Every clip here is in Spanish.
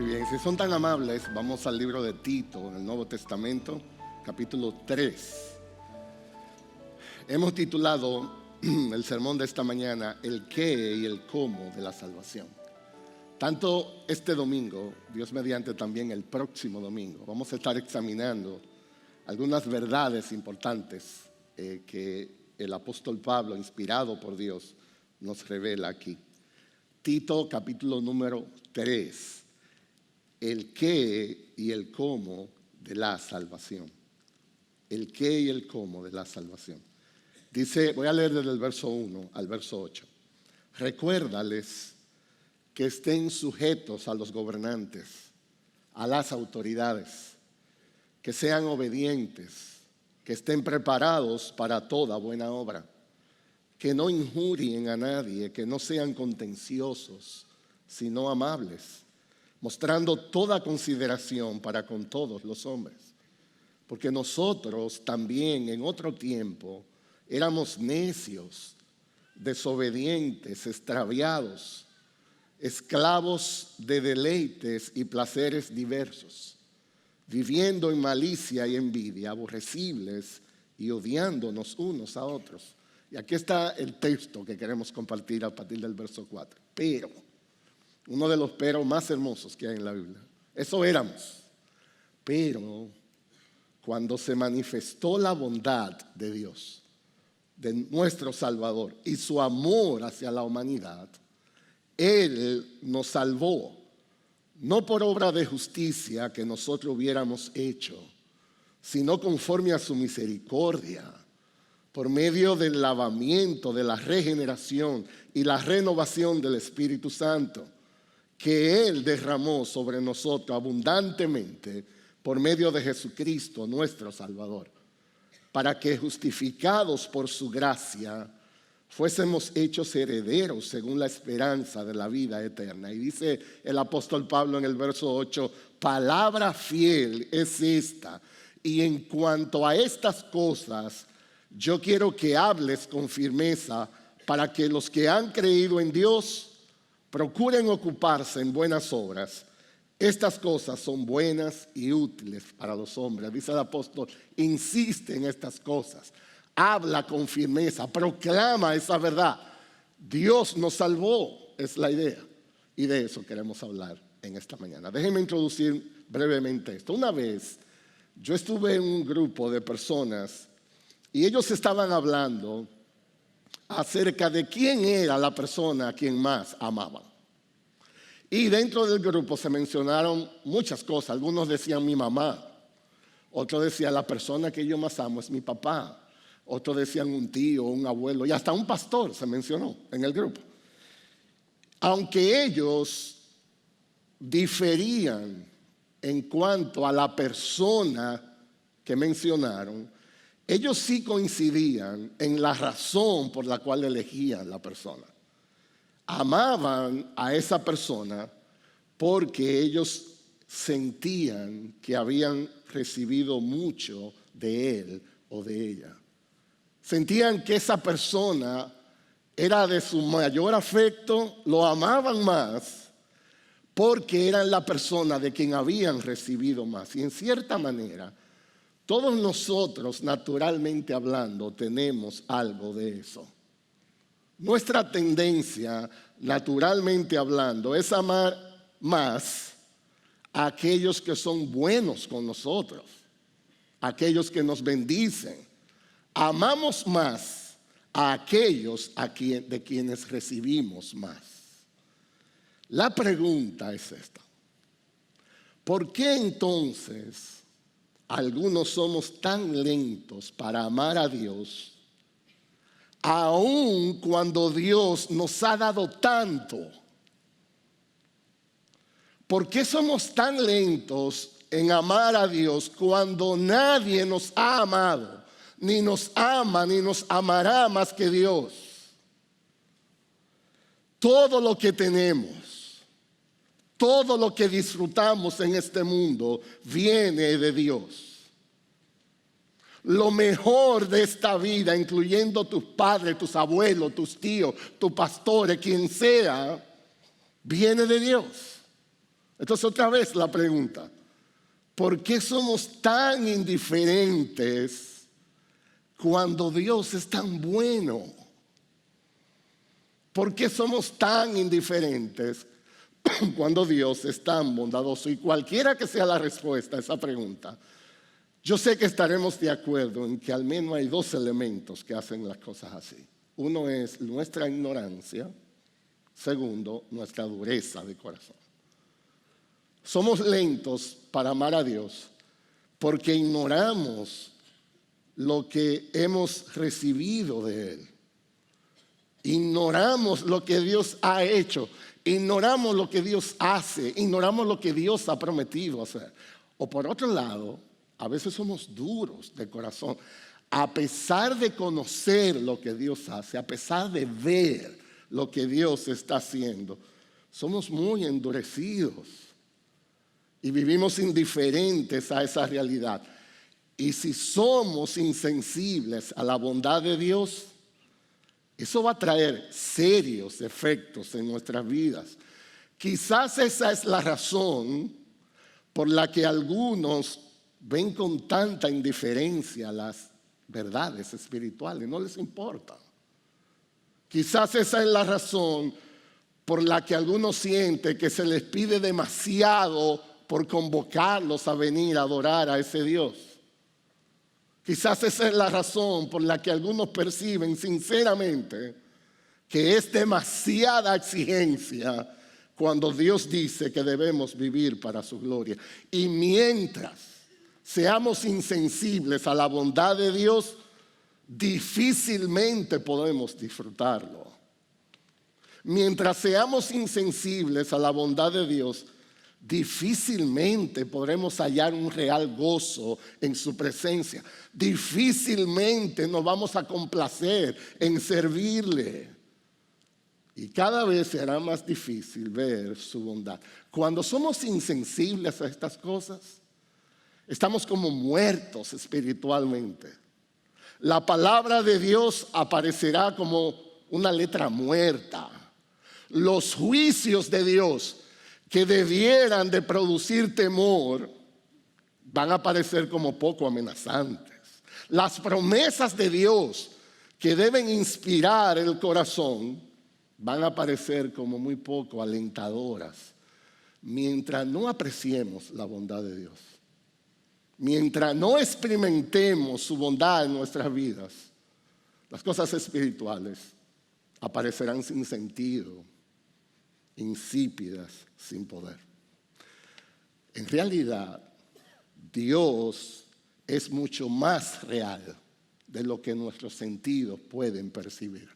Muy bien, si son tan amables, vamos al libro de Tito, en el Nuevo Testamento, capítulo 3. Hemos titulado el sermón de esta mañana, el qué y el cómo de la salvación. Tanto este domingo, Dios mediante también el próximo domingo, vamos a estar examinando algunas verdades importantes que el apóstol Pablo, inspirado por Dios, nos revela aquí. Tito, capítulo número 3. El qué y el cómo de la salvación. El qué y el cómo de la salvación. Dice, voy a leer desde el verso 1 al verso 8. Recuérdales que estén sujetos a los gobernantes, a las autoridades, que sean obedientes, que estén preparados para toda buena obra, que no injurien a nadie, que no sean contenciosos, sino amables, mostrando toda consideración para con todos los hombres. Porque nosotros también en otro tiempo éramos necios, desobedientes, extraviados, esclavos de deleites y placeres diversos, viviendo en malicia y envidia, aborrecibles y odiándonos unos a otros. Y aquí está el texto que queremos compartir a partir del verso 4. Pero, uno de los peros más hermosos que hay en la Biblia. Eso éramos. Pero cuando se manifestó la bondad de Dios, de nuestro Salvador, y su amor hacia la humanidad, Él nos salvó, no por obra de justicia que nosotros hubiéramos hecho, sino conforme a su misericordia, por medio del lavamiento, de la regeneración y la renovación del Espíritu Santo, que Él derramó sobre nosotros abundantemente por medio de Jesucristo, nuestro Salvador, para que justificados por su gracia, fuésemos hechos herederos según la esperanza de la vida eterna. Y dice el apóstol Pablo en el verso 8, palabra fiel es esta. Y en cuanto a estas cosas, yo quiero que hables con firmeza para que los que han creído en Dios procuren ocuparse en buenas obras. Estas cosas son buenas y útiles para los hombres. Dice el apóstol, insiste en estas cosas. Habla con firmeza, proclama esa verdad. Dios nos salvó, es la idea. Y de eso queremos hablar en esta mañana. Déjenme introducir brevemente esto. Una vez yo estuve en un grupo de personas y ellos estaban hablando acerca de quién era la persona a quien más amaban. Y dentro del grupo se mencionaron muchas cosas. Algunos decían mi mamá, otros decían la persona que yo más amo es mi papá, otros decían un tío, un abuelo y hasta un pastor se mencionó en el grupo. Aunque ellos diferían en cuanto a la persona que mencionaron, ellos sí coincidían en la razón por la cual elegían la persona. Amaban a esa persona porque ellos sentían que habían recibido mucho de él o de ella. Sentían que esa persona era de su mayor afecto, lo amaban más porque eran la persona de quien habían recibido más. Y en cierta manera, todos nosotros, naturalmente hablando, tenemos algo de eso. Nuestra tendencia, naturalmente hablando, es amar más a aquellos que son buenos con nosotros, aquellos que nos bendicen. Amamos más a aquellos de quienes recibimos más. La pregunta es esta. ¿Por qué entonces algunos somos tan lentos para amar a Dios, aun cuando Dios nos ha dado tanto? ¿Por qué somos tan lentos en amar a Dios cuando nadie nos ha amado, ni nos ama, ni nos amará más que Dios? Todo lo que tenemos, todo lo que disfrutamos en este mundo viene de Dios. Lo mejor de esta vida, incluyendo tus padres, tus abuelos, tus tíos, tus pastores, quien sea, viene de Dios. Entonces otra vez la pregunta, ¿por qué somos tan indiferentes cuando Dios es tan bueno? ¿Por qué somos tan indiferentes cuando Dios es tan bondadoso? Y cualquiera que sea la respuesta a esa pregunta, yo sé que estaremos de acuerdo en que al menos hay dos elementos que hacen las cosas así. Uno es nuestra ignorancia, segundo, nuestra dureza de corazón. Somos lentos para amar a Dios porque ignoramos lo que hemos recibido de Él. Ignoramos lo que Dios ha hecho, ignoramos lo que Dios hace, ignoramos lo que Dios ha prometido hacer. O por otro lado, a veces somos duros de corazón. A pesar de conocer lo que Dios hace, a pesar de ver lo que Dios está haciendo, somos muy endurecidos y vivimos indiferentes a esa realidad. Y si somos insensibles a la bondad de Dios, eso va a traer serios efectos en nuestras vidas. Quizás esa es la razón por la que algunos ven con tanta indiferencia las verdades espirituales, no les importa. Quizás esa es la razón por la que algunos sienten que se les pide demasiado por convocarlos a venir a adorar a ese Dios. Quizás esa es la razón por la que algunos perciben sinceramente que es demasiada exigencia cuando Dios dice que debemos vivir para su gloria. Y mientras seamos insensibles a la bondad de Dios, difícilmente podemos disfrutarlo. Mientras seamos insensibles a la bondad de Dios, difícilmente podremos hallar un real gozo en su presencia. Difícilmente nos vamos a complacer en servirle. Y cada vez será más difícil ver su bondad. Cuando somos insensibles a estas cosas, estamos como muertos espiritualmente. La palabra de Dios aparecerá como una letra muerta. Los juicios de Dios que debieran de producir temor, van a parecer como poco amenazantes. Las promesas de Dios que deben inspirar el corazón, van a parecer como muy poco alentadoras, mientras no apreciemos la bondad de Dios. Mientras no experimentemos su bondad en nuestras vidas, las cosas espirituales aparecerán sin sentido, insípidas, sin poder. En realidad, Dios es mucho más real de lo que nuestros sentidos pueden percibir.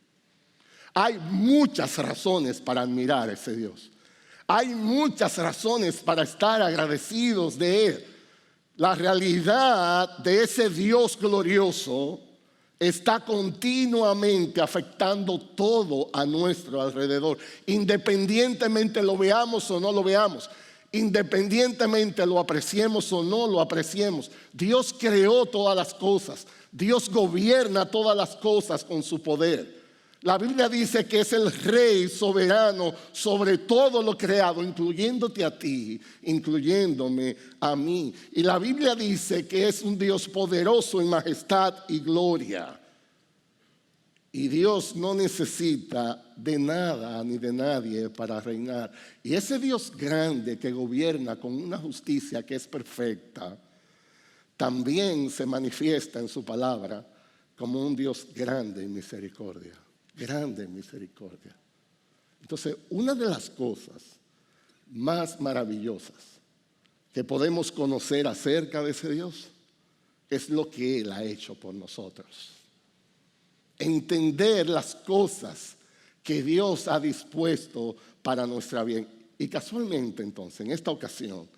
Hay muchas razones para admirar a ese Dios. Hay muchas razones para estar agradecidos de Él. La realidad de ese Dios glorioso está continuamente afectando todo a nuestro alrededor, independientemente lo veamos o no lo veamos, independientemente lo apreciemos o no lo apreciemos. Dios creó todas las cosas, Dios gobierna todas las cosas con su poder. La Biblia dice que es el Rey soberano sobre todo lo creado, incluyéndote a ti, incluyéndome a mí. Y la Biblia dice que es un Dios poderoso en majestad y gloria. Y Dios no necesita de nada ni de nadie para reinar. Y ese Dios grande que gobierna con una justicia que es perfecta, también se manifiesta en su palabra como un Dios grande en misericordia. Grande en misericordia. Entonces, una de las cosas más maravillosas que podemos conocer acerca de ese Dios es lo que Él ha hecho por nosotros. Entender las cosas que Dios ha dispuesto para nuestra bien. Y casualmente entonces, en esta ocasión,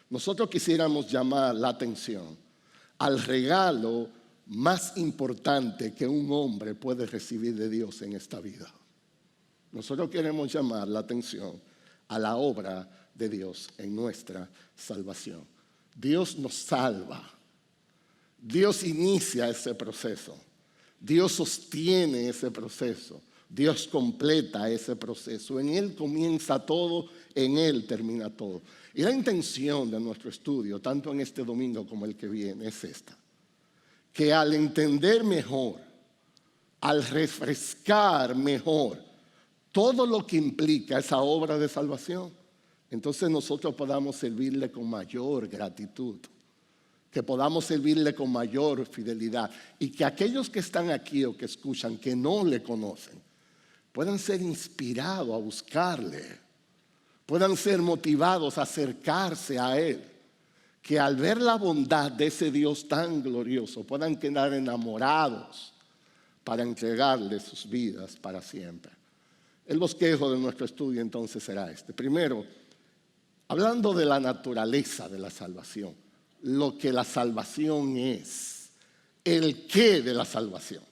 nosotros quisiéramos llamar la atención al regalo más importante que un hombre puede recibir de Dios en esta vida. Nosotros queremos llamar la atención a la obra de Dios en nuestra salvación. Dios nos salva. Dios inicia ese proceso. Dios sostiene ese proceso. Dios completa ese proceso. En Él comienza todo en Él termina todo. Y la intención de nuestro estudio, tanto en este domingo como el que viene, es esta: que al entender mejor, al refrescar mejor todo lo que implica esa obra de salvación, entonces nosotros podamos servirle con mayor gratitud, que podamos servirle con mayor fidelidad, y que aquellos que están aquí o que escuchan, que no le conocen, puedan ser inspirados a buscarle, puedan ser motivados a acercarse a Él, que al ver la bondad de ese Dios tan glorioso puedan quedar enamorados para entregarle sus vidas para siempre. El bosquejo de nuestro estudio entonces será este. Primero, hablando de la naturaleza de la salvación, lo que la salvación es, el qué de la salvación.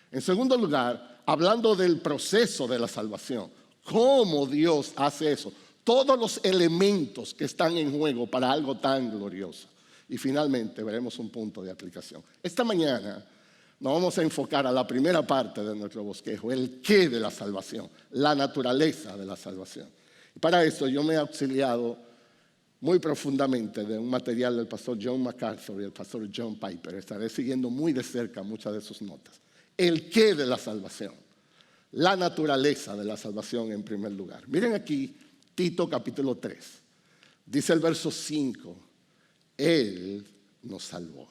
En segundo lugar, hablando del proceso de la salvación, cómo Dios hace eso, todos los elementos que están en juego para algo tan glorioso. Y finalmente veremos un punto de aplicación. Esta mañana nos vamos a enfocar a la primera parte de nuestro bosquejo, el qué de la salvación, la naturaleza de la salvación. Y para eso yo me he auxiliado muy profundamente de un material del pastor John MacArthur y del pastor John Piper. Estaré siguiendo muy de cerca muchas de sus notas. El qué de la salvación, la naturaleza de la salvación en primer lugar. Miren aquí Tito capítulo 3. Dice el verso 5, Él nos salvó.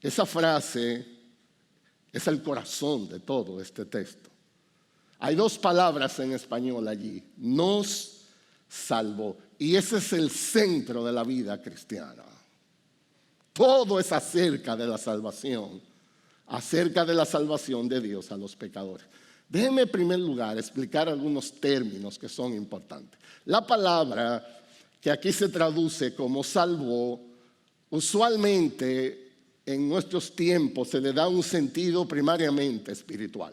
Esa frase es el corazón de todo este texto. Hay dos palabras en español allí: nos salvó. Y ese es el centro de la vida cristiana. Todo es acerca de la salvación de Dios a los pecadores. Déjenme en primer lugar explicar algunos términos que son importantes. La palabra que aquí se traduce como salvó, usualmente en nuestros tiempos se le da un sentido primariamente espiritual.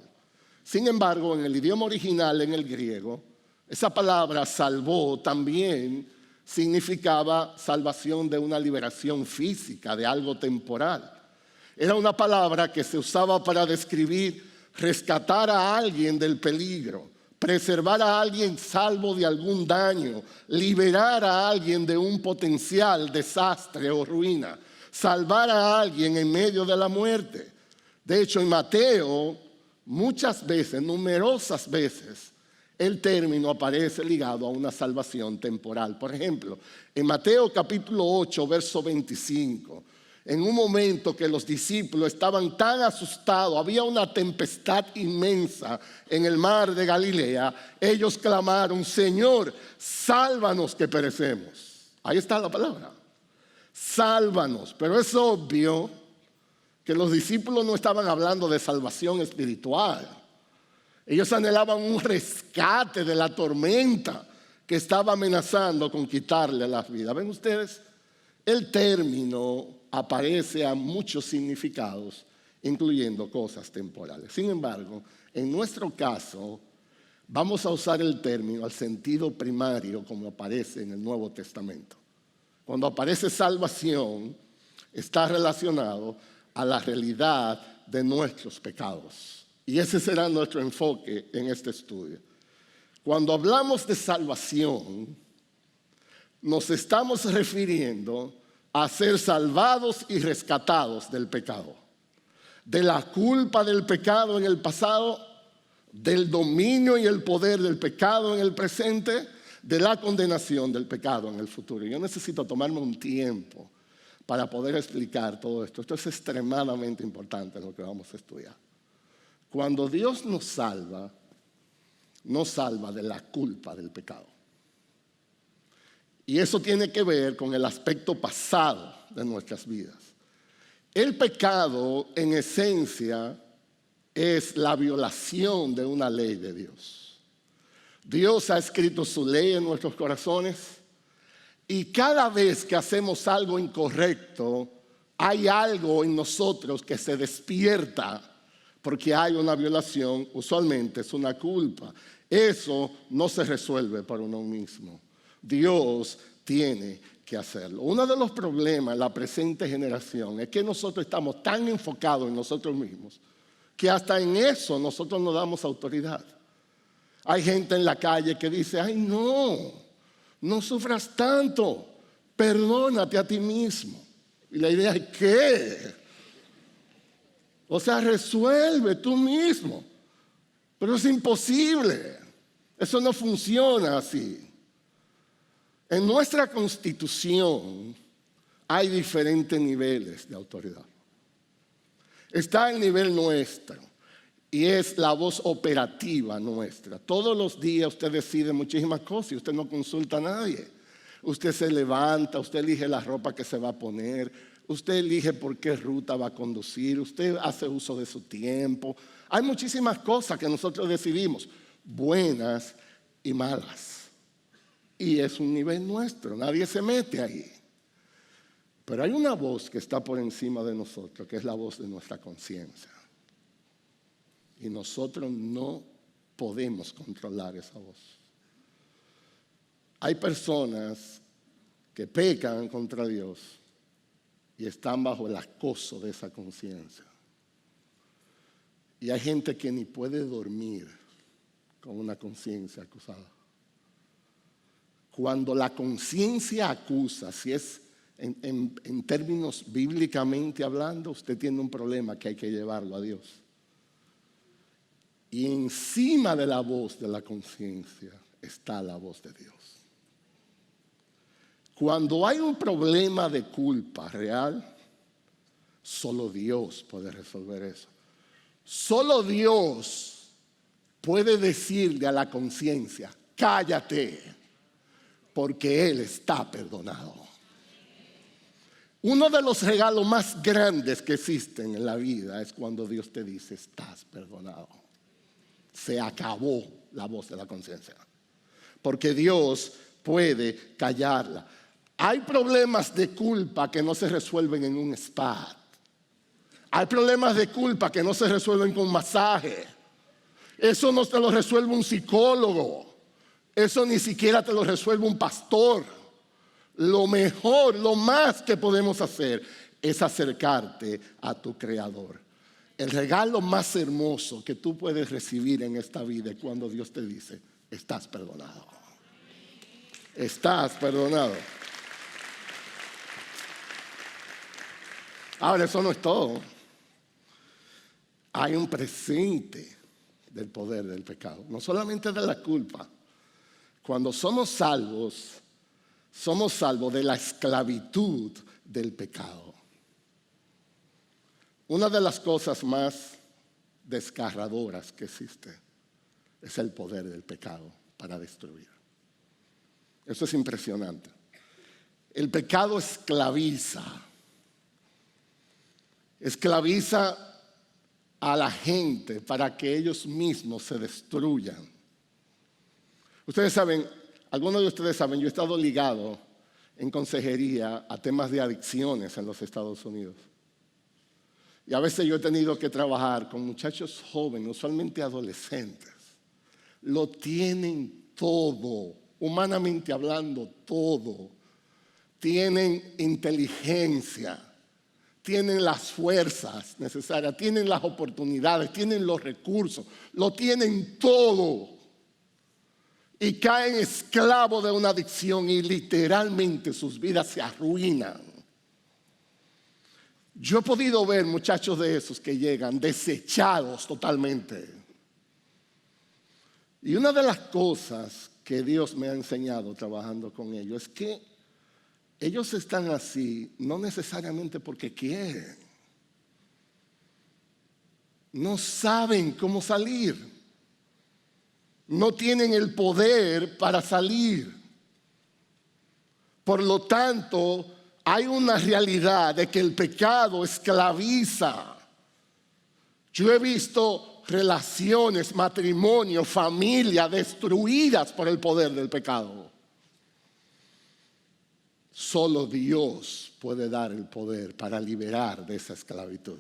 Sin embargo, en el idioma original, en el griego, esa palabra salvó también significaba salvación de una liberación física, de algo temporal. Era una palabra que se usaba para describir rescatar a alguien del peligro, preservar a alguien salvo de algún daño, liberar a alguien de un potencial desastre o ruina, salvar a alguien en medio de la muerte. De hecho, en Mateo, muchas veces, numerosas veces, el término aparece ligado a una salvación temporal. Por ejemplo, en Mateo capítulo 8, verso 25, en un momento que los discípulos estaban tan asustados, había una tempestad inmensa en el mar de Galilea, ellos clamaron: Señor, sálvanos que perecemos. Ahí está la palabra, sálvanos. Pero es obvio que los discípulos no estaban hablando de salvación espiritual. Ellos anhelaban un rescate de la tormenta que estaba amenazando con quitarle la vida. ¿Ven ustedes? El término aparece a muchos significados, incluyendo cosas temporales. Sin embargo, en nuestro caso, vamos a usar el término al sentido primario como aparece en el Nuevo Testamento. Cuando aparece salvación, está relacionado a la realidad de nuestros pecados. Y ese será nuestro enfoque en este estudio. Cuando hablamos de salvación, nos estamos refiriendo a ser salvados y rescatados del pecado, de la culpa del pecado en el pasado, del dominio y el poder del pecado en el presente, de la condenación del pecado en el futuro. Yo necesito tomarme un tiempo para poder explicar todo esto. Esto es extremadamente importante lo que vamos a estudiar. Cuando Dios nos salva de la culpa del pecado. Y eso tiene que ver con el aspecto pasado de nuestras vidas. El pecado, en esencia, es la violación de una ley de Dios. Dios ha escrito su ley en nuestros corazones y cada vez que hacemos algo incorrecto, hay algo en nosotros que se despierta porque hay una violación, usualmente es una culpa. Eso no se resuelve por uno mismo. Dios tiene que hacerlo. Uno de los problemas en la presente generación es que nosotros estamos tan enfocados en nosotros mismos que hasta en eso nosotros no damos autoridad. Hay gente en la calle que dice, ay no sufras tanto, perdónate a ti mismo. Y la idea es, ¿qué? O sea, resuelve tú mismo. Pero es imposible. Eso no funciona así. En nuestra Constitución hay diferentes niveles de autoridad. Está el nivel nuestro y es la voz operativa nuestra. Todos los días usted decide muchísimas cosas y usted no consulta a nadie. Usted se levanta, usted elige la ropa que se va a poner, usted elige por qué ruta va a conducir, usted hace uso de su tiempo. Hay muchísimas cosas que nosotros decidimos, buenas y malas. Y es un nivel nuestro, nadie se mete ahí. Pero hay una voz que está por encima de nosotros, que es la voz de nuestra conciencia. Y nosotros no podemos controlar esa voz. Hay personas que pecan contra Dios y están bajo el acoso de esa conciencia. Y hay gente que ni puede dormir con una conciencia acusada. Cuando la conciencia acusa, si es en términos bíblicamente hablando, usted tiene un problema que hay que llevarlo a Dios. Y encima de la voz de la conciencia está la voz de Dios. Cuando hay un problema de culpa real, solo Dios puede resolver eso. Solo Dios puede decirle a la conciencia, cállate, porque Él está perdonado. Uno de los regalos más grandes que existen en la vida es cuando Dios te dice, estás perdonado. Se acabó la voz de la conciencia. Porque Dios puede callarla. Hay problemas de culpa que no se resuelven en un spa. Hay problemas de culpa que no se resuelven con masaje. Eso no te lo resuelve un psicólogo. Eso ni siquiera te lo resuelve un pastor. Lo mejor, lo más que podemos hacer es acercarte a tu Creador. El regalo más hermoso que tú puedes recibir en esta vida es cuando Dios te dice, estás perdonado. Estás perdonado. Ahora, eso no es todo. Hay un presente del poder del pecado, no solamente de la culpa. Cuando somos salvos de la esclavitud del pecado. Una de las cosas más desgarradoras que existe es el poder del pecado para destruir. Eso es impresionante. El pecado esclaviza a la gente para que ellos mismos se destruyan. Ustedes saben, algunos de ustedes saben, yo he estado ligado en consejería a temas de adicciones en los Estados Unidos. Y a veces yo he tenido que trabajar con muchachos jóvenes, usualmente adolescentes. Lo tienen todo, humanamente hablando, todo. Tienen inteligencia, tienen las fuerzas necesarias, tienen las oportunidades, tienen los recursos, lo tienen todo. Y caen esclavos de una adicción y literalmente sus vidas se arruinan. Yo he podido ver muchachos de esos que llegan desechados totalmente. Y una de las cosas que Dios me ha enseñado trabajando con ellos es que ellos están así no necesariamente porque quieren. No saben cómo salir. No tienen el poder para salir. Por lo tanto, hay una realidad de que el pecado esclaviza. Yo he visto relaciones, matrimonio, familia destruidas por el poder del pecado. Solo Dios puede dar el poder para liberar de esa esclavitud.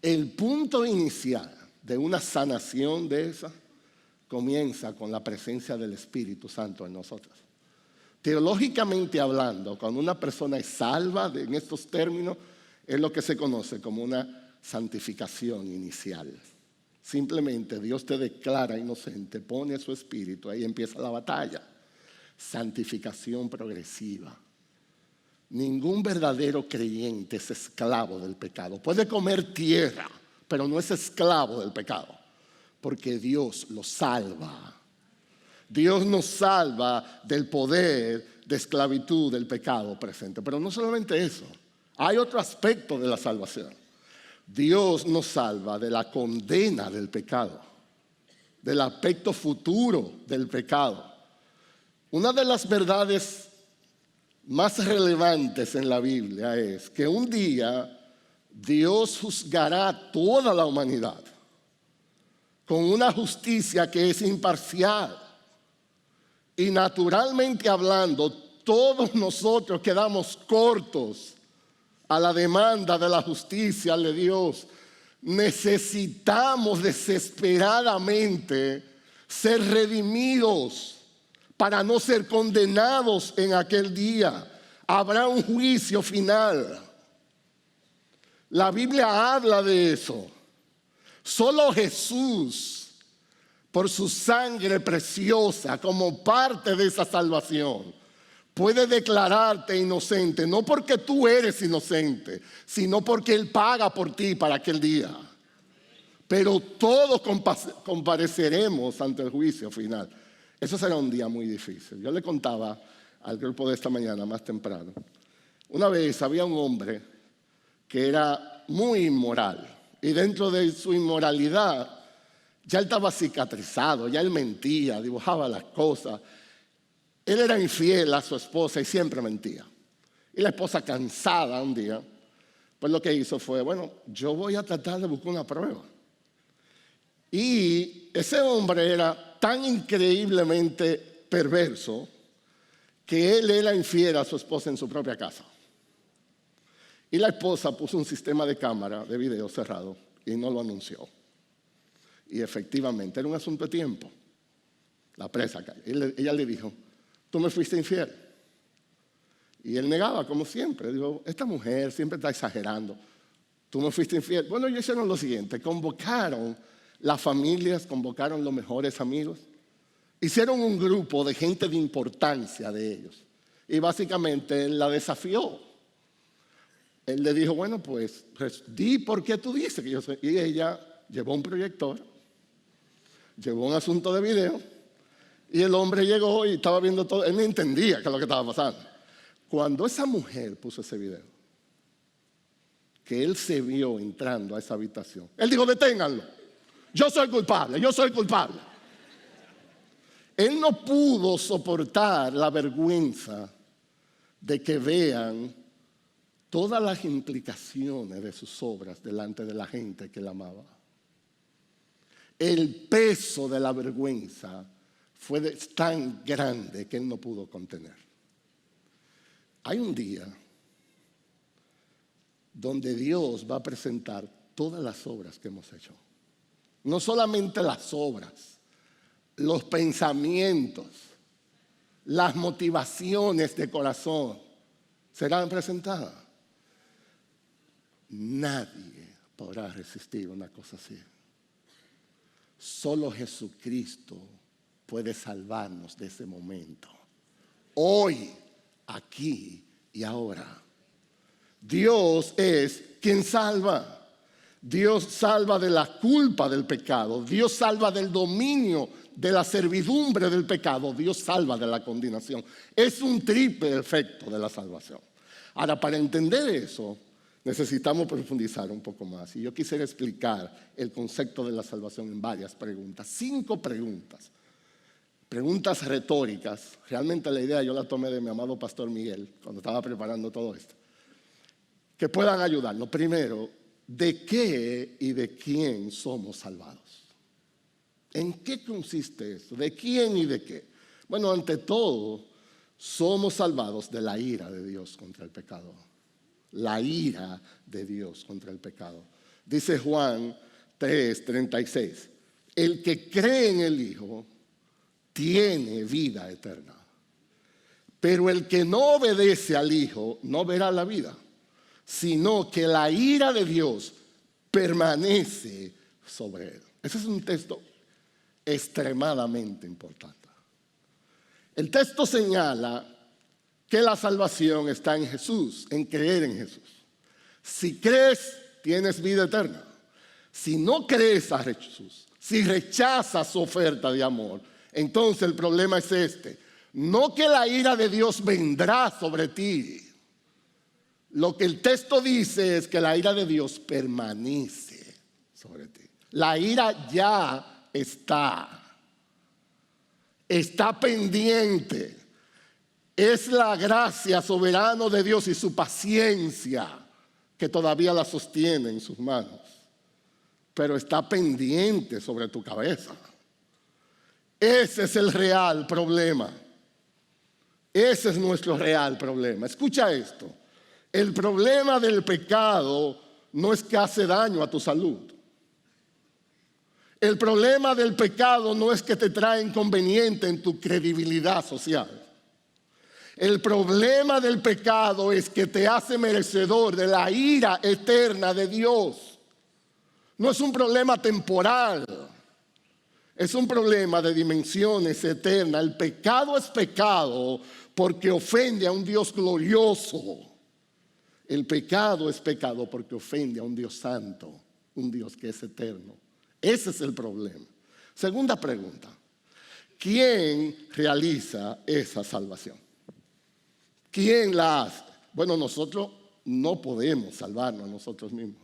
El punto inicial de una sanación de esa comienza con la presencia del Espíritu Santo en nosotros. Teológicamente hablando, cuando una persona es salva en estos términos, es lo que se conoce como una santificación inicial. Simplemente Dios te declara inocente, pone su espíritu, ahí empieza la batalla. Santificación progresiva. Ningún verdadero creyente es esclavo del pecado. Puede comer tierra, pero no es esclavo del pecado, porque Dios lo salva. Dios nos salva del poder de esclavitud del pecado presente. Pero no solamente eso, hay otro aspecto de la salvación. Dios nos salva de la condena del pecado, del aspecto futuro del pecado. Una de las verdades más relevantes en la Biblia es que un día Dios juzgará a toda la humanidad con una justicia que es imparcial. Y naturalmente hablando, todos nosotros quedamos cortos a la demanda de la justicia de Dios. Necesitamos desesperadamente ser redimidos para no ser condenados en aquel día. Habrá un juicio final. La Biblia habla de eso. Solo Jesús, por su sangre preciosa, como parte de esa salvación, puede declararte inocente, no porque tú eres inocente, sino porque Él paga por ti para aquel día. Pero todos compareceremos ante el juicio final. Eso será un día muy difícil. Yo le contaba al grupo de esta mañana más temprano. Una vez había un hombre que era muy inmoral. Y dentro de su inmoralidad, ya él estaba cicatrizado, ya él mentía, dibujaba las cosas. Él era infiel a su esposa y siempre mentía. Y la esposa, cansada un día, pues lo que hizo fue, bueno, yo voy a tratar de buscar una prueba. Y ese hombre era tan increíblemente perverso que él era infiel a su esposa en su propia casa. Y la esposa puso un sistema de cámara, de video cerrado, y no lo anunció. Y efectivamente, era un asunto de tiempo. La presa cayó. Ella le dijo, tú me fuiste infiel. Y él negaba, como siempre. Dijo, esta mujer siempre está exagerando. Tú me fuiste infiel. Bueno, ellos hicieron lo siguiente. Convocaron las familias, convocaron los mejores amigos. Hicieron un grupo de gente de importancia de ellos. Y básicamente él la desafió. Él le dijo, bueno, pues di por qué tú dices que yo soy. Y ella llevó un proyector, llevó un asunto de video, y el hombre llegó y estaba viendo todo. Él no entendía qué es lo que estaba pasando. Cuando esa mujer puso ese video, que él se vio entrando a esa habitación, él dijo, deténganlo. Yo soy culpable, yo soy culpable. Él no pudo soportar la vergüenza de que vean todas las implicaciones de sus obras delante de la gente que él amaba. El peso de la vergüenza fue tan grande que él no pudo contener. Hay un día donde Dios va a presentar todas las obras que hemos hecho. No solamente las obras, los pensamientos, las motivaciones de corazón serán presentadas. Nadie podrá resistir una cosa así. Solo Jesucristo puede salvarnos de ese momento. Hoy, aquí y ahora. Dios es quien salva. Dios salva de la culpa del pecado. Dios salva del dominio de la servidumbre del pecado. Dios salva de la condenación. Es un triple efecto de la salvación. Ahora, para entender eso, necesitamos profundizar un poco más. Y yo quisiera explicar el concepto de la salvación en varias preguntas. 5 preguntas. Preguntas retóricas. Realmente la idea yo la tomé de mi amado pastor Miguel cuando estaba preparando todo esto. Que puedan ayudarnos. Primero, ¿de qué y de quién somos salvados? ¿En qué consiste esto? ¿De quién y de qué? Bueno, ante todo, somos salvados de la ira de Dios contra el pecado. La ira de Dios contra el pecado. Dice Juan 3:36. El que cree en el Hijo tiene vida eterna. Pero el que no obedece al Hijo no verá la vida, sino que la ira de Dios permanece sobre él. Ese es un texto extremadamente importante. El texto señala que la salvación está en Jesús, en creer en Jesús. Si crees, tienes vida eterna. Si no crees a Jesús, si rechazas su oferta de amor, entonces el problema es este. No que la ira de Dios vendrá sobre ti. Lo que el texto dice es que la ira de Dios permanece sobre ti. La ira ya está pendiente. Es la gracia soberana de Dios y su paciencia que todavía la sostiene en sus manos. Pero está pendiente sobre tu cabeza. Ese es el real problema. Ese es nuestro real problema. Escucha esto. El problema del pecado no es que hace daño a tu salud. El problema del pecado no es que te trae inconveniente en tu credibilidad social. El problema del pecado es que te hace merecedor de la ira eterna de Dios. No es un problema temporal. Es un problema de dimensiones eternas. El pecado es pecado porque ofende a un Dios glorioso. El pecado es pecado porque ofende a un Dios santo, un Dios que es eterno. Ese es el problema. Segunda pregunta. ¿Quién realiza esa salvación? ¿Quién la hace? Bueno, nosotros no podemos salvarnos a nosotros mismos.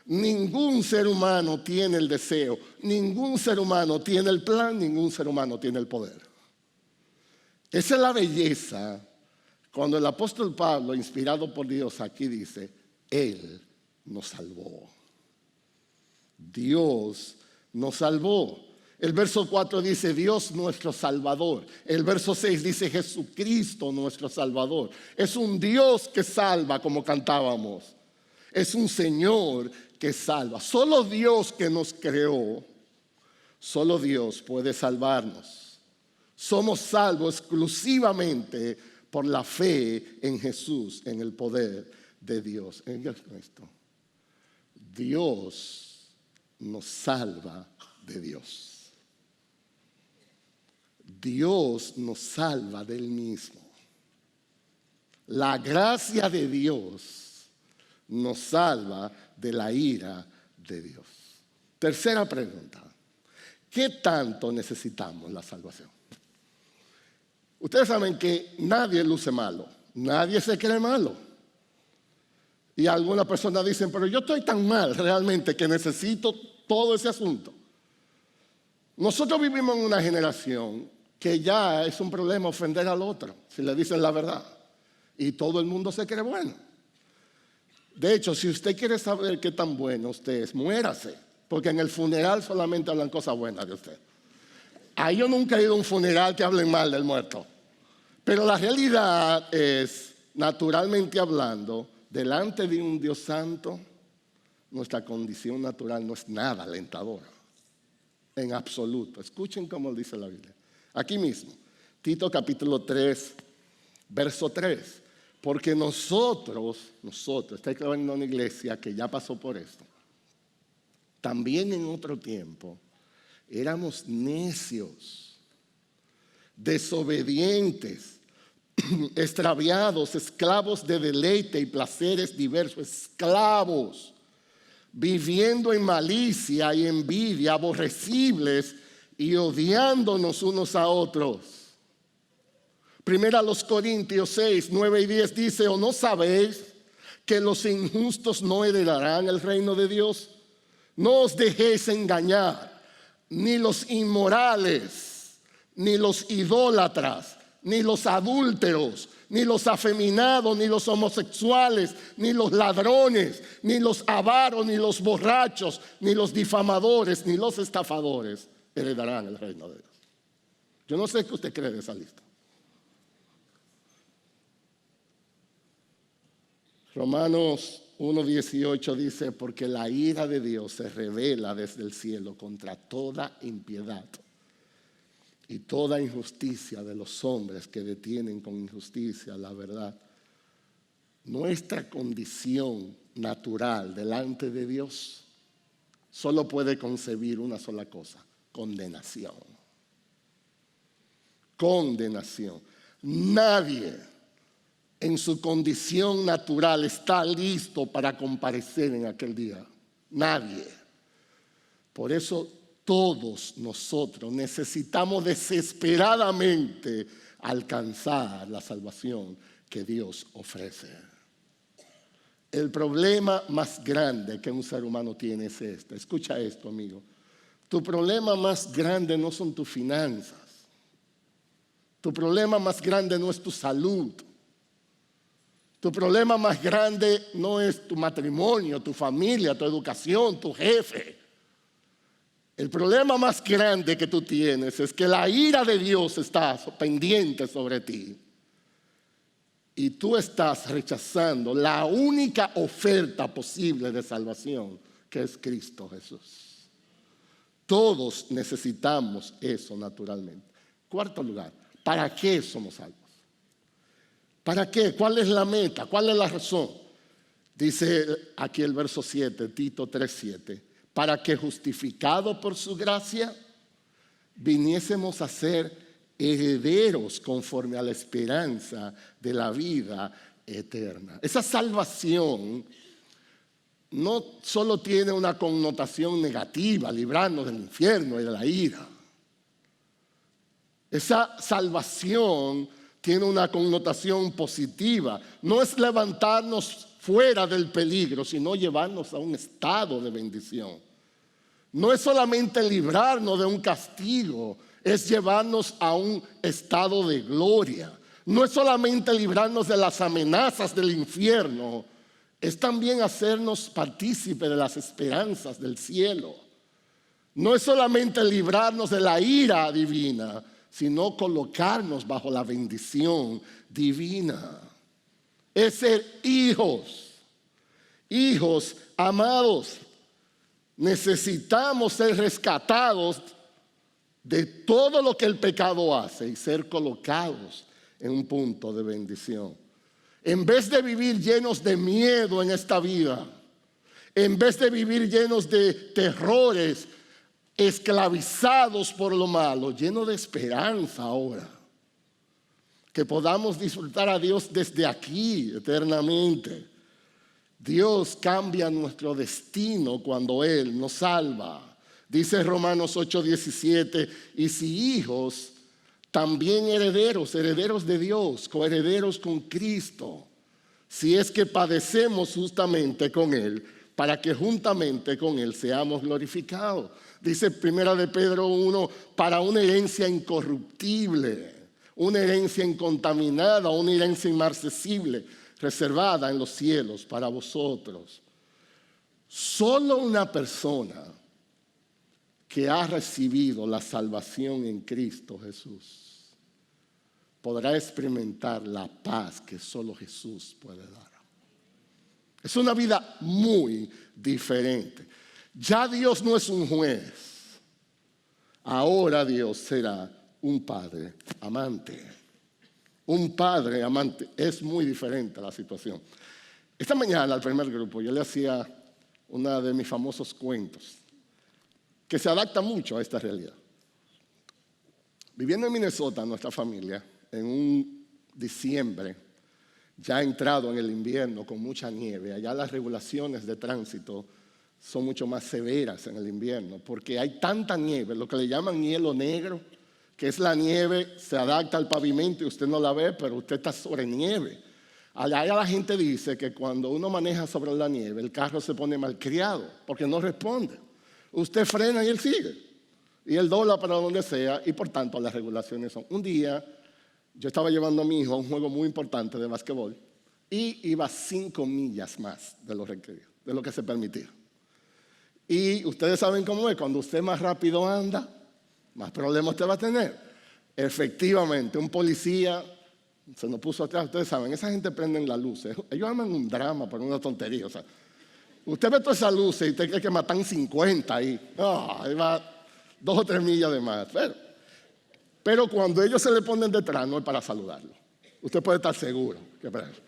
Ningún ser humano tiene el deseo, ningún ser humano tiene el plan, ningún ser humano tiene el poder. Esa es la belleza cuando el apóstol Pablo, inspirado por Dios, aquí dice, Él nos salvó. Dios nos salvó. El verso 4 dice Dios nuestro Salvador. El verso 6 dice Jesucristo nuestro Salvador. Es un Dios que salva, como cantábamos. Es un Señor que salva. Solo Dios que nos creó, solo Dios puede salvarnos. Somos salvos exclusivamente por la fe en Jesús, en el poder de Dios. En esto. Dios nos salva de Dios. Dios nos salva del mismo. La gracia de Dios nos salva de la ira de Dios. Tercera pregunta. ¿Qué tanto necesitamos la salvación? Ustedes saben que nadie luce malo. Nadie se cree malo. Y algunas personas dicen, pero yo estoy tan mal realmente que necesito todo ese asunto. Nosotros vivimos en una generación que ya es un problema ofender al otro, si le dicen la verdad. Y todo el mundo se cree bueno. De hecho, si usted quiere saber qué tan bueno usted es, muérase. Porque en el funeral solamente hablan cosas buenas de usted. Ahí yo nunca he ido a un funeral que hablen mal del muerto. Pero la realidad es, naturalmente hablando, delante de un Dios santo, nuestra condición natural no es nada alentadora. En absoluto. Escuchen cómo dice la Biblia. Aquí mismo, Tito capítulo 3, verso 3. Porque nosotros, está hablando de una iglesia que ya pasó por esto, también en otro tiempo éramos necios, desobedientes, extraviados, esclavos de deleite y placeres diversos, esclavos, viviendo en malicia y envidia, aborrecibles y odiándonos unos a otros. Primera a los Corintios 6, 9 y 10 dice, ¿o no sabéis que los injustos no heredarán el reino de Dios? No os dejéis engañar, ni los inmorales, ni los idólatras, ni los adúlteros, ni los afeminados, ni los homosexuales, ni los ladrones, ni los avaros, ni los borrachos, ni los difamadores, ni los estafadores heredarán el reino de Dios. Yo no sé qué usted cree de esa lista. Romanos 1:18 dice, porque la ira de Dios se revela desde el cielo contra toda impiedad y toda injusticia de los hombres que detienen con injusticia la verdad. Nuestra condición natural delante de Dios solo puede concebir una sola cosa: condenación. Condenación. Nadie en su condición natural está listo para comparecer en aquel día. Nadie. Por eso todos nosotros necesitamos desesperadamente alcanzar la salvación que Dios ofrece. El problema más grande que un ser humano tiene es este. Escucha esto, amigo. Tu problema más grande no son tus finanzas. Tu problema más grande no es tu salud. Tu problema más grande no es tu matrimonio, tu familia, tu educación, tu jefe. El problema más grande que tú tienes es que la ira de Dios está pendiente sobre ti. Y tú estás rechazando la única oferta posible de salvación, que es Cristo Jesús. Todos necesitamos eso naturalmente. Cuarto lugar, ¿para qué somos salvos? ¿Para qué? ¿Cuál es la meta? ¿Cuál es la razón? Dice aquí el verso 7, Tito 3:7. Para que justificados por su gracia, viniésemos a ser herederos conforme a la esperanza de la vida eterna. Esa salvación no solo tiene una connotación negativa, librarnos del infierno y de la ira. Esa salvación tiene una connotación positiva. No es levantarnos fuera del peligro, sino llevarnos a un estado de bendición. No es solamente librarnos de un castigo, es llevarnos a un estado de gloria. No es solamente librarnos de las amenazas del infierno, es también hacernos partícipe de las esperanzas del cielo. No es solamente librarnos de la ira divina, sino colocarnos bajo la bendición divina. Es ser hijos, hijos amados. Necesitamos ser rescatados de todo lo que el pecado hace y ser colocados en un punto de bendición. En vez de vivir llenos de miedo en esta vida, en vez de vivir llenos de terrores, esclavizados por lo malo, llenos de esperanza ahora, que podamos disfrutar a Dios desde aquí eternamente. Dios cambia nuestro destino cuando Él nos salva. Dice Romanos 8:17, y si hijos, también herederos, herederos de Dios, coherederos con Cristo, si es que padecemos justamente con Él, para que juntamente con Él seamos glorificados. Dice 1 de Pedro 1, para una herencia incorruptible, una herencia incontaminada, una herencia inmarcesible, reservada en los cielos para vosotros. Solo una persona que ha recibido la salvación en Cristo Jesús podrá experimentar la paz que solo Jesús puede dar. Es una vida muy diferente. Ya Dios no es un juez. Ahora Dios será un padre amante. Un padre amante. Es muy diferente la situación. Esta mañana al primer grupo yo le hacía uno de mis famosos cuentos que se adapta mucho a esta realidad. Viviendo en Minnesota, nuestra familia, en un diciembre, ya entrado en el invierno con mucha nieve, allá las regulaciones de tránsito son mucho más severas en el invierno, porque hay tanta nieve, lo que le llaman hielo negro, que es la nieve, se adapta al pavimento y usted no la ve, pero usted está sobre nieve. Allá la gente dice que cuando uno maneja sobre la nieve, el carro se pone malcriado, porque no responde. Usted frena y él sigue, y él dobla para donde sea, y por tanto las regulaciones son. Un día yo estaba llevando a mi hijo a un juego muy importante de básquetbol y iba 5 millas más de lo requerido, de lo que se permitía. Y ustedes saben cómo es, cuando usted más rápido anda, más problemas usted va a tener. Efectivamente, un policía se nos puso atrás. Ustedes saben, esa gente prenden las luces. Ellos arman un drama por una tontería. O sea, usted ve todas esas luces y usted cree que matan 50 ahí. Ahí va 2 o 3 millas de más. Pero cuando ellos se le ponen detrás, no es para saludarlo. Usted puede estar seguro que para eso.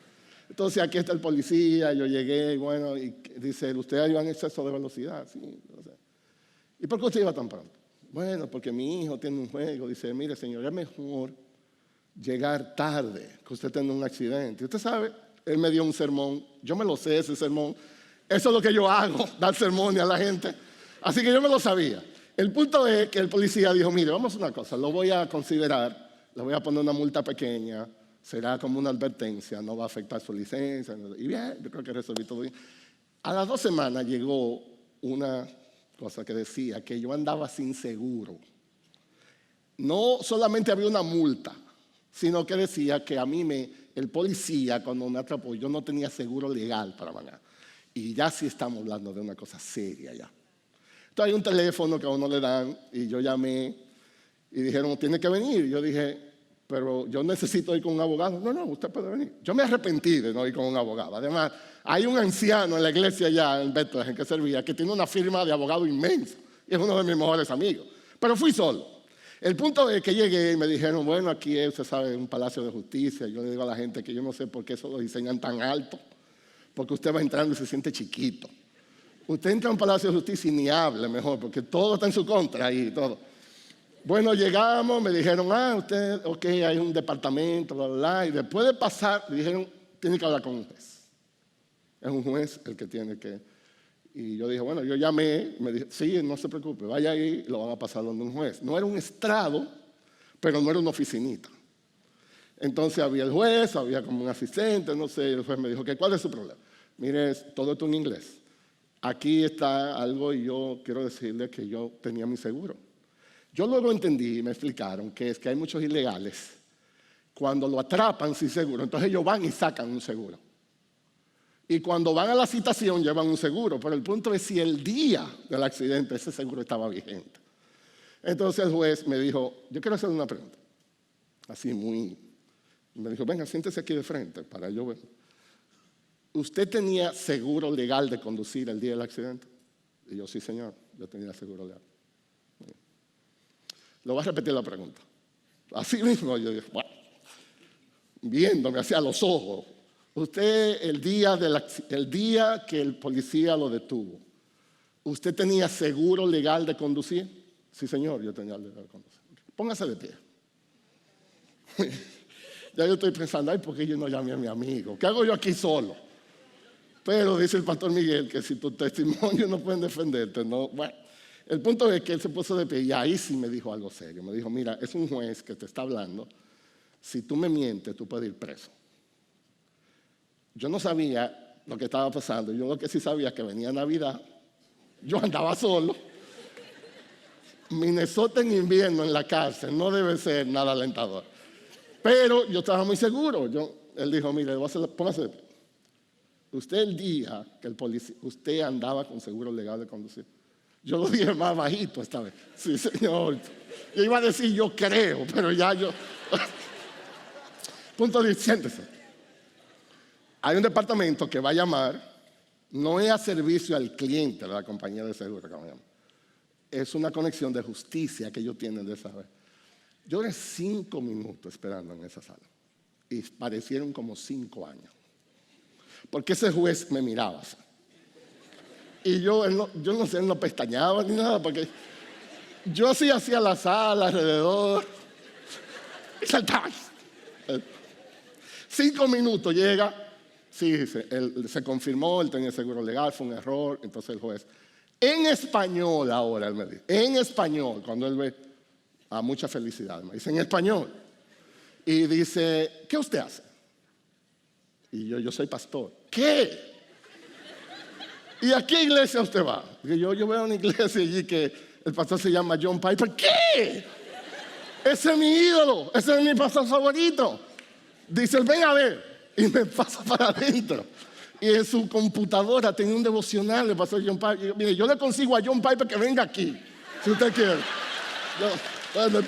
Entonces aquí está el policía, yo llegué y bueno, y dice, ¿usted iba en exceso de velocidad? Sí, o sea, ¿y por qué usted iba tan pronto? Bueno, porque mi hijo tiene un juego. Dice, mire señor, es mejor llegar tarde que usted tenga un accidente. Y usted sabe, él me dio un sermón, yo me lo sé ese sermón. Eso es lo que yo hago, dar sermones a la gente. Así que yo me lo sabía. El punto es que el policía dijo, mire, vamos a una cosa, lo voy a considerar, le voy a poner una multa pequeña, será como una advertencia, no va a afectar su licencia. Y bien, yo creo que resolví todo bien. A las 2 semanas llegó una cosa que decía que yo andaba sin seguro. No solamente había una multa, sino que decía que a mí el policía cuando me atrapó, yo no tenía seguro legal para manejar. Y ya sí estamos hablando de una cosa seria ya. Entonces hay un teléfono que a uno le dan y yo llamé y dijeron, tiene que venir. Yo dije, pero yo necesito ir con un abogado. No, no, usted puede venir. Yo me arrepentí de no ir con un abogado. Además, hay un anciano en la iglesia allá en Bethlehem que servía, que tiene una firma de abogado inmensa y es uno de mis mejores amigos. Pero fui solo. El punto es que llegué y me dijeron, bueno, aquí es, usted sabe, un palacio de justicia. Yo le digo a la gente que yo no sé por qué eso lo diseñan tan alto, porque usted va entrando y se siente chiquito. Usted entra a un palacio de justicia y ni hable mejor, porque todo está en su contra ahí, todo. Bueno, llegamos, me dijeron, usted, ok, hay un departamento, bla, bla, bla. Y después de pasar, me dijeron, tiene que hablar con un juez. Es un juez el que tiene que... Y yo dije, bueno, yo llamé, me dije, sí, no se preocupe, vaya ahí, lo van a pasar donde un juez. No era un estrado, pero no era una oficinita. Entonces había el juez, había como un asistente, no sé, y el juez me dijo, ¿cuál es su problema? Mire, todo esto en inglés. Aquí está algo y yo quiero decirle que yo tenía mi seguro. Yo luego entendí y me explicaron que es que hay muchos ilegales. Cuando lo atrapan sin seguro, entonces ellos van y sacan un seguro. Y cuando van a la citación llevan un seguro. Pero el punto es si el día del accidente ese seguro estaba vigente. Entonces el juez me dijo, yo quiero hacerle una pregunta. Así muy... Me dijo, venga, siéntese aquí de frente para yo ver. ¿Usted tenía seguro legal de conducir el día del accidente? Y yo, sí, señor, yo tenía seguro legal. Le voy a repetir la pregunta. Así mismo yo dije, bueno, viéndome hacia los ojos, usted el día que el policía lo detuvo, ¿usted tenía seguro legal de conducir? Sí, señor, yo tenía legal de conducir. Póngase de pie. Ya yo estoy pensando, ay, ¿por qué yo no llamé a mi amigo? ¿Qué hago yo aquí solo? Pero dice el pastor Miguel que si tus testimonios no pueden defenderte, no. Bueno, el punto es que él se puso de pie y ahí sí me dijo algo serio. Me dijo, mira, es un juez que te está hablando. Si tú me mientes, tú puedes ir preso. Yo no sabía lo que estaba pasando. Yo lo que sí sabía es que venía Navidad. Yo andaba solo. Minnesota en invierno en la cárcel no debe ser nada alentador. Pero yo estaba muy seguro. Él dijo, mire, póngase de pie. Usted el día que el policía, usted andaba con seguro legal de conducir. Yo lo dije más bajito esta vez. Sí, señor. Yo iba a decir yo creo, pero ya yo... Punto 10, siéntese. Hay un departamento que va a llamar, no es a servicio al cliente de la compañía de seguro que va a llamar. Es una conexión de justicia que ellos tienen de saber. Yo duré 5 minutos esperando en esa sala. Y parecieron como 5 años. Porque ese juez me miraba así. Y yo no sé, él no pestañaba ni nada, porque yo sí hacía la sala alrededor y saltaba. 5 minutos llega, sí, él se confirmó, él tenía seguro legal, fue un error, entonces el juez, en español ahora, él me dice, en español, cuando él ve, a mucha felicidad, me dice, en español, y dice, ¿qué usted hace? Y yo soy pastor. ¿Qué? ¿Y a qué iglesia usted va? Porque yo veo una iglesia allí que el pastor se llama John Piper. ¿Qué? Ese es mi ídolo, ese es mi pastor favorito. Dice, ven a ver. Y me pasa para adentro. Y en su computadora tenía un devocional del pastor John Piper. Y yo, mire, yo le consigo a John Piper que venga aquí, si usted quiere. Bueno, el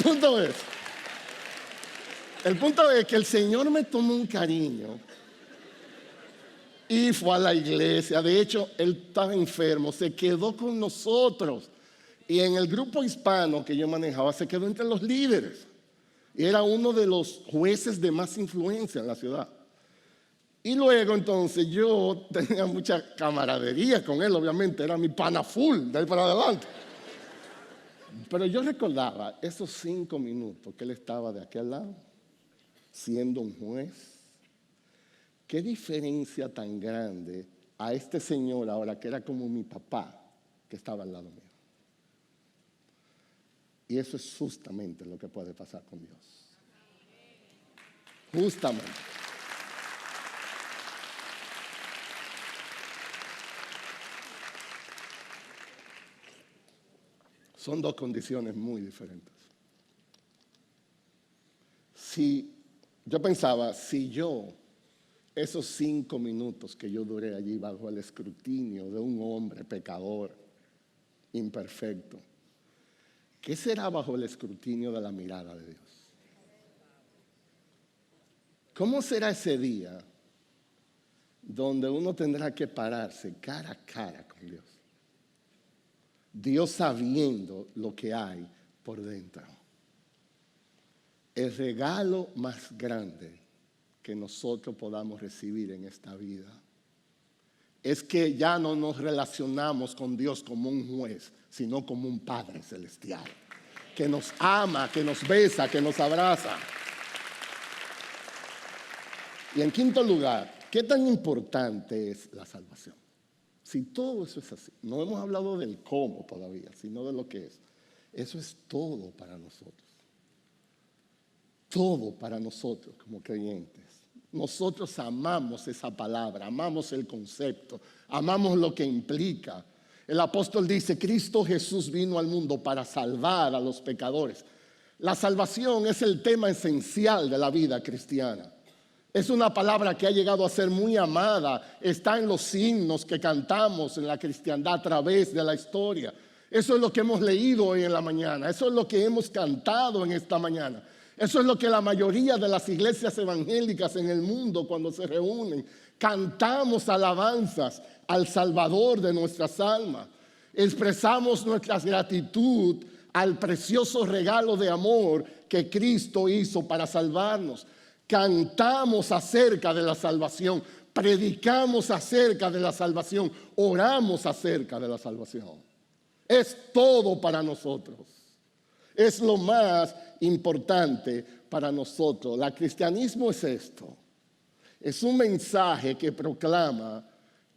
punto es que el Señor me tomó un cariño y fue a la iglesia. De hecho, él estaba enfermo, se quedó con nosotros. Y en el grupo hispano que yo manejaba, se quedó entre los líderes. Y era uno de los jueces de más influencia en la ciudad. Y luego entonces yo tenía mucha camaradería con él, obviamente, era mi pana full de ahí para adelante. Pero yo recordaba esos 5 minutos que él estaba de aquel lado, siendo un juez. Qué diferencia tan grande a este señor ahora que era como mi papá, que estaba al lado mío. Y eso es justamente lo que puede pasar con Dios. Justamente. Son dos condiciones muy diferentes. Yo pensaba, si yo, esos 5 minutos que yo duré allí bajo el escrutinio de un hombre pecador, imperfecto, ¿qué será bajo el escrutinio de la mirada de Dios? ¿Cómo será ese día donde uno tendrá que pararse cara a cara con Dios? Dios sabiendo lo que hay por dentro. El regalo más grande que nosotros podamos recibir en esta vida es que ya no nos relacionamos con Dios como un juez, sino como un Padre celestial, que nos ama, que nos besa, que nos abraza. Y en quinto lugar, ¿qué tan importante es la salvación? Si todo eso es así, no hemos hablado del cómo todavía, sino de lo que es. Eso es todo para nosotros. Todo para nosotros como creyentes. Nosotros amamos esa palabra, amamos el concepto, amamos lo que implica. El apóstol dice, Cristo Jesús vino al mundo para salvar a los pecadores. La salvación es el tema esencial de la vida cristiana. Es una palabra que ha llegado a ser muy amada, está en los himnos que cantamos en la cristiandad a través de la historia. Eso es lo que hemos leído hoy en la mañana, eso es lo que hemos cantado en esta mañana. Eso es lo que la mayoría de las iglesias evangélicas en el mundo cuando se reúnen, cantamos alabanzas al Salvador de nuestras almas. Expresamos nuestra gratitud al precioso regalo de amor que Cristo hizo para salvarnos. Cantamos acerca de la salvación, predicamos acerca de la salvación, oramos acerca de la salvación. Es todo para nosotros. Es lo más importante para nosotros. El cristianismo es esto. Es un mensaje que proclama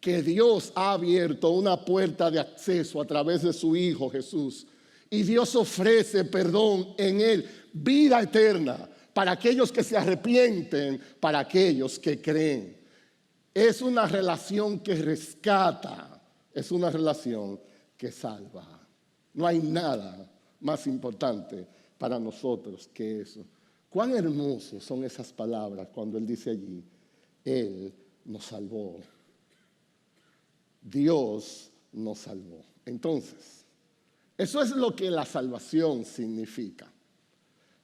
que Dios ha abierto una puerta de acceso a través de su Hijo Jesús. Y Dios ofrece perdón en Él, vida eterna, para aquellos que se arrepienten, para aquellos que creen. Es una relación que rescata, es una relación que salva. No hay nada más importante para nosotros que eso. Cuán hermosos son esas palabras cuando Él dice allí, Él nos salvó. Dios nos salvó. Entonces, eso es lo que la salvación significa.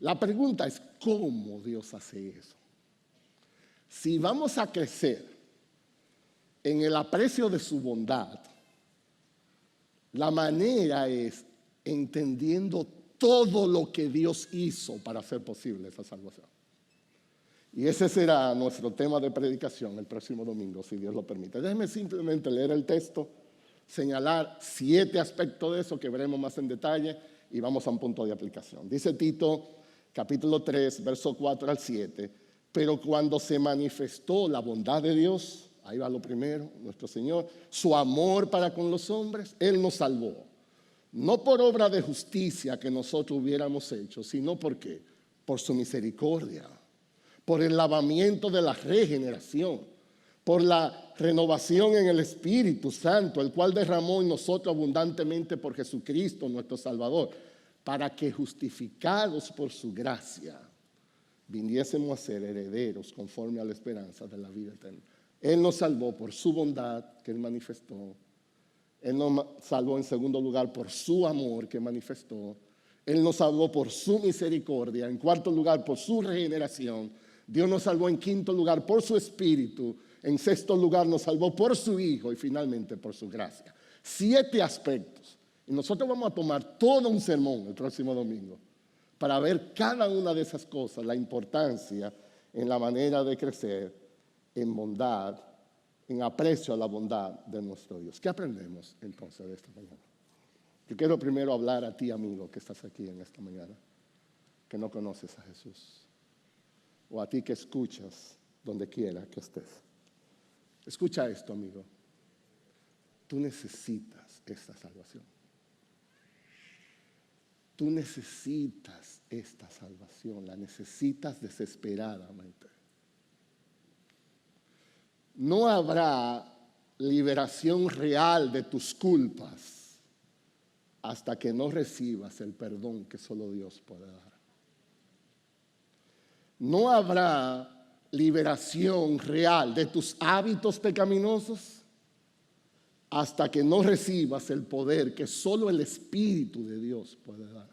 La pregunta es, ¿cómo Dios hace eso? Si vamos a crecer en el aprecio de su bondad, la manera es entendiendo todo lo que Dios hizo para hacer posible esa salvación. Y ese será nuestro tema de predicación el próximo domingo, si Dios lo permite. Déjenme simplemente leer el texto, señalar 7 aspectos de eso que veremos más en detalle y vamos a un punto de aplicación. Dice Tito, capítulo 3, verso 4 al 7, pero cuando se manifestó la bondad de Dios, ahí va lo primero, nuestro Señor, su amor para con los hombres, Él nos salvó. No por obra de justicia que nosotros hubiéramos hecho, sino porque por su misericordia, por el lavamiento de la regeneración, por la renovación en el Espíritu Santo, el cual derramó en nosotros abundantemente por Jesucristo nuestro Salvador, para que justificados por su gracia, viniésemos a ser herederos conforme a la esperanza de la vida eterna. Él nos salvó por su bondad que Él manifestó. Él nos salvó en segundo lugar por su amor que manifestó. Él nos salvó por su misericordia. En cuarto lugar, por su regeneración. Dios nos salvó en quinto lugar por su Espíritu. En sexto lugar, nos salvó por su Hijo y finalmente por su gracia. 7 aspectos. Y nosotros vamos a tomar todo un sermón el próximo domingo para ver cada una de esas cosas, la importancia en la manera de crecer en bondad, en aprecio a la bondad de nuestro Dios. ¿Qué aprendemos entonces de esta mañana? Yo quiero primero hablar a ti, amigo, que estás aquí en esta mañana, que no conoces a Jesús, o a ti que escuchas donde quiera que estés. Escucha esto, amigo. Tú necesitas esta salvación. Tú necesitas esta salvación, la necesitas desesperadamente. No habrá liberación real de tus culpas hasta que no recibas el perdón que solo Dios puede dar. No habrá liberación real de tus hábitos pecaminosos hasta que no recibas el poder que solo el Espíritu de Dios puede dar.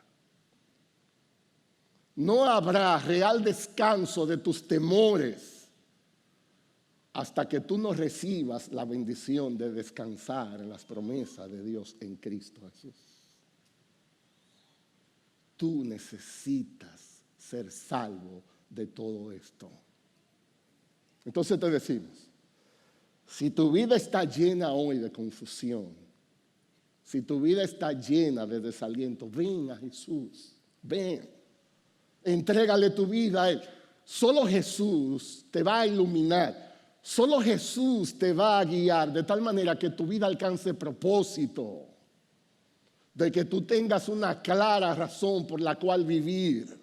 No habrá real descanso de tus temores hasta que tú no recibas la bendición de descansar en las promesas de Dios en Cristo Jesús. Tú necesitas ser salvo de todo esto. Entonces te decimos, si tu vida está llena hoy de confusión, si tu vida está llena de desaliento, ven a Jesús, ven, entrégale tu vida a Él. Solo Jesús te va a iluminar, solo Jesús te va a guiar de tal manera que tu vida alcance propósito, de que tú tengas una clara razón por la cual vivir,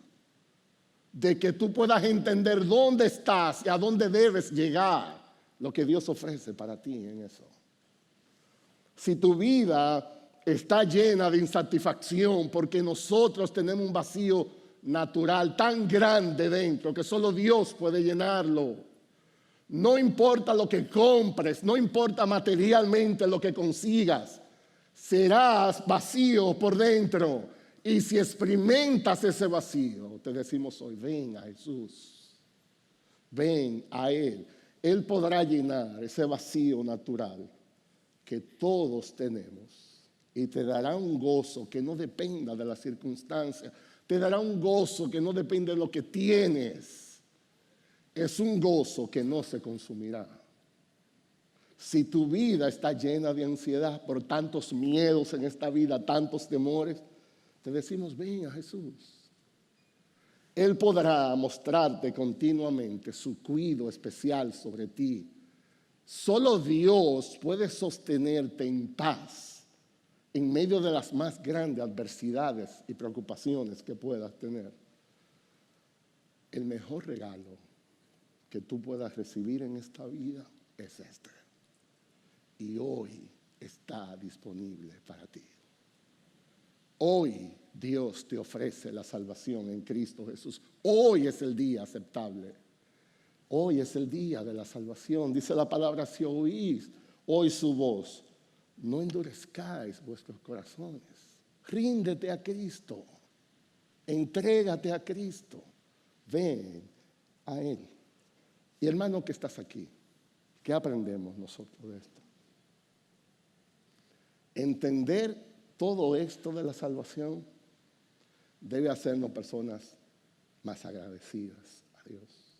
de que tú puedas entender dónde estás y a dónde debes llegar. Lo que Dios ofrece para ti en eso. Si tu vida está llena de insatisfacción porque nosotros tenemos un vacío natural tan grande dentro que solo Dios puede llenarlo. No importa lo que compres, no importa materialmente lo que consigas, serás vacío por dentro. Y si experimentas ese vacío, te decimos hoy, ven a Jesús, ven a Él. Él podrá llenar ese vacío natural que todos tenemos y te dará un gozo que no dependa de las circunstancias, te dará un gozo que no depende de lo que tienes. Es un gozo que no se consumirá. Si tu vida está llena de ansiedad por tantos miedos en esta vida, tantos temores, te decimos, ven a Jesús. Él podrá mostrarte continuamente su cuidado especial sobre ti. Solo Dios puede sostenerte en paz en medio de las más grandes adversidades y preocupaciones que puedas tener. El mejor regalo que tú puedas recibir en esta vida es este. Y hoy está disponible para ti. Hoy Dios te ofrece la salvación en Cristo Jesús. Hoy es el día aceptable. Hoy es el día de la salvación. Dice la palabra, si oís hoy su voz, no endurezcáis vuestros corazones. Ríndete a Cristo. Entrégate a Cristo. Ven a Él. Y hermano que estás aquí, ¿qué aprendemos nosotros de esto? Entender todo esto de la salvación debe hacernos personas más agradecidas a Dios.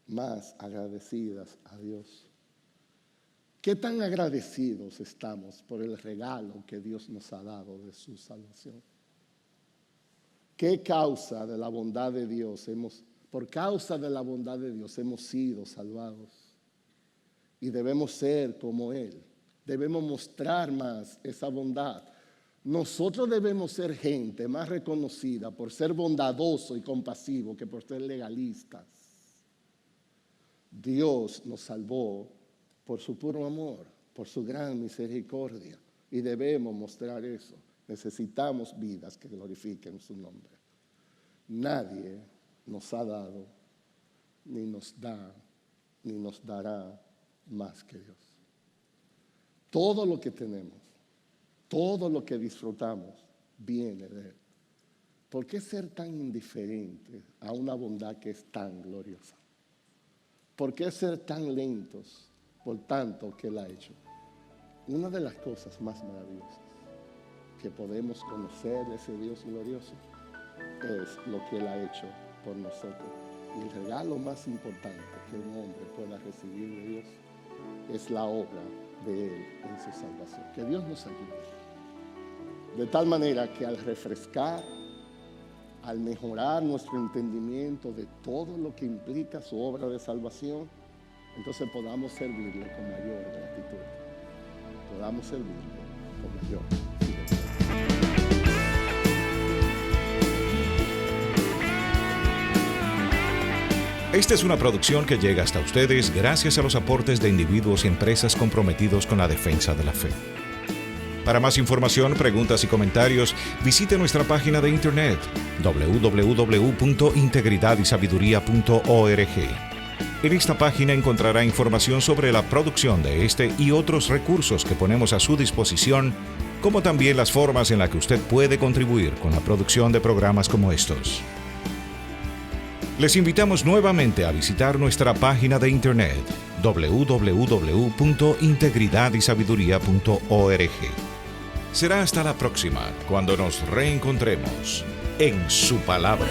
Más agradecidas a Dios. ¿Qué tan agradecidos estamos por el regalo que Dios nos ha dado de su salvación? ¿Qué causa de la bondad de Dios por causa de la bondad de Dios hemos sido salvados? Y debemos ser como Él. Debemos mostrar más esa bondad. Nosotros debemos ser gente más reconocida por ser bondadoso y compasivo que por ser legalistas. Dios nos salvó por su puro amor, por su gran misericordia. Y debemos mostrar eso. Necesitamos vidas que glorifiquen su nombre. Nadie nos ha dado, ni nos da, ni nos dará más que Dios. Todo lo que tenemos, todo lo que disfrutamos, viene de Él. ¿Por qué ser tan indiferente a una bondad que es tan gloriosa? ¿Por qué ser tan lentos por tanto que Él ha hecho? Una de las cosas más maravillosas que podemos conocer de ese Dios glorioso es lo que Él ha hecho por nosotros. Y el regalo más importante que un hombre pueda recibir de Dios es la obra de Él en su salvación. Que Dios nos ayude. De tal manera que al refrescar, al mejorar nuestro entendimiento de todo lo que implica su obra de salvación, entonces podamos servirle con mayor gratitud. Podamos servirle con mayor fidelidad. Esta es una producción que llega hasta ustedes gracias a los aportes de individuos y empresas comprometidos con la defensa de la fe. Para más información, preguntas y comentarios, visite nuestra página de internet www.integridadysabiduría.org. En esta página encontrará información sobre la producción de este y otros recursos que ponemos a su disposición, como también las formas en las que usted puede contribuir con la producción de programas como estos. Les invitamos nuevamente a visitar nuestra página de internet www.integridadysabiduría.org. Será hasta la próxima, cuando nos reencontremos en su palabra.